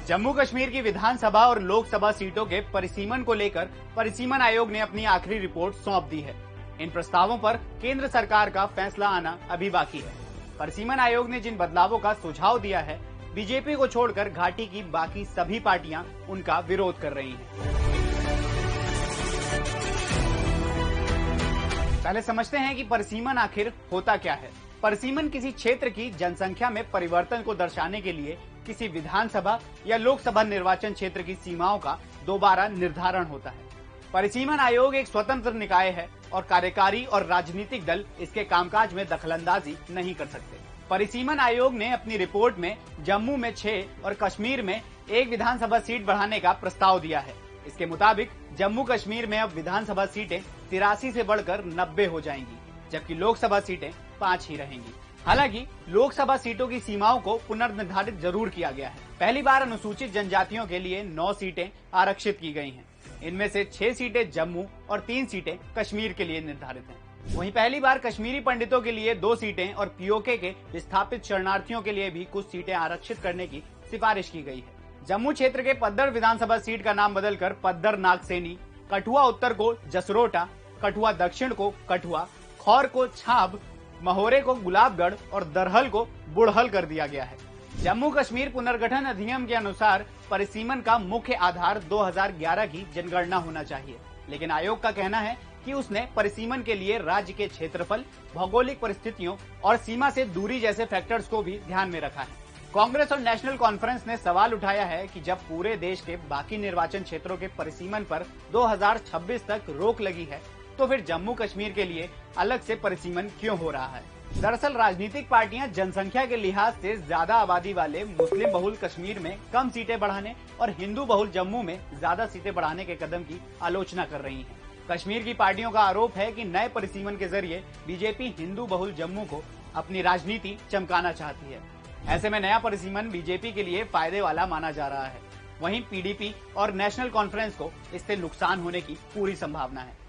जम्मू कश्मीर की विधानसभा और लोकसभा सीटों के परिसीमन को लेकर परिसीमन आयोग ने अपनी आखिरी रिपोर्ट सौंप दी है। इन प्रस्तावों पर केंद्र सरकार का फैसला आना अभी बाकी है। परिसीमन आयोग ने जिन बदलावों का सुझाव दिया है, बीजेपी को छोड़कर घाटी की बाकी सभी पार्टियां उनका विरोध कर रही हैं। पहले समझते हैं कि परिसीमन आखिर होता क्या है। परिसीमन किसी क्षेत्र की जनसंख्या में परिवर्तन को दर्शाने के लिए किसी विधानसभा या लोकसभा निर्वाचन क्षेत्र की सीमाओं का दोबारा निर्धारण होता है। परिसीमन आयोग एक स्वतंत्र निकाय है और कार्यकारी और राजनीतिक दल इसके कामकाज में दखलंदाजी नहीं कर सकते। परिसीमन आयोग ने अपनी रिपोर्ट में जम्मू में 6 और कश्मीर में 1 विधानसभा सीट बढ़ाने का प्रस्ताव दिया है। इसके मुताबिक जम्मू कश्मीर में अब विधानसभा सीटें 83 से बढ़कर 90 हो जाएंगी, जबकि लोकसभा सीटें 5 ही रहेंगी। हालांकि लोकसभा सीटों की सीमाओं को पुनर्निर्धारित जरूर किया गया है। पहली बार अनुसूचित जनजातियों के लिए 9 सीटें आरक्षित की गई हैं। इनमें से 6 सीटें जम्मू और 3 सीटें कश्मीर के लिए निर्धारित हैं। वहीं पहली बार कश्मीरी पंडितों के लिए 2 सीटें और पीओके के विस्थापित शरणार्थियों के लिए भी कुछ सीटें आरक्षित करने की सिफारिश की गई है। जम्मू क्षेत्र के पद्दर विधानसभा सीट का नाम बदलकर पद्दर नागसेनी, कठुआ उत्तर को जसरोटा, कठुआ दक्षिण को कठुआ, खौर को छाब, महोरे को गुलाबगढ़ और दरहल को बुढ़हल कर दिया गया है। जम्मू कश्मीर पुनर्गठन अधिनियम के अनुसार परिसीमन का मुख्य आधार 2011 की जनगणना होना चाहिए, लेकिन आयोग का कहना है कि उसने परिसीमन के लिए राज्य के क्षेत्रफल, भौगोलिक परिस्थितियों और सीमा से दूरी जैसे फैक्टर्स को भी ध्यान में रखा है। कांग्रेस और नेशनल कॉन्फ्रेंस ने सवाल उठाया है कि जब पूरे देश के बाकी निर्वाचन क्षेत्रों के परिसीमन पर 2026 तक रोक लगी है, तो फिर जम्मू कश्मीर के लिए अलग से परिसीमन क्यों हो रहा है। दरअसल राजनीतिक पार्टियां जनसंख्या के लिहाज से ज्यादा आबादी वाले मुस्लिम बहुल कश्मीर में कम सीटें बढ़ाने और हिंदू बहुल जम्मू में ज्यादा सीटें बढ़ाने के कदम की आलोचना कर रही हैं। कश्मीर की पार्टियों का आरोप है कि नए परिसीमन के जरिए बीजेपी हिंदू बहुल जम्मू को अपनी राजनीति चमकाना चाहती है। ऐसे में नया परिसीमन बीजेपी के लिए फायदे वाला माना जा रहा है। वहीं पीडीपी और नेशनल कॉन्फ्रेंस को इससे नुकसान होने की पूरी संभावना है।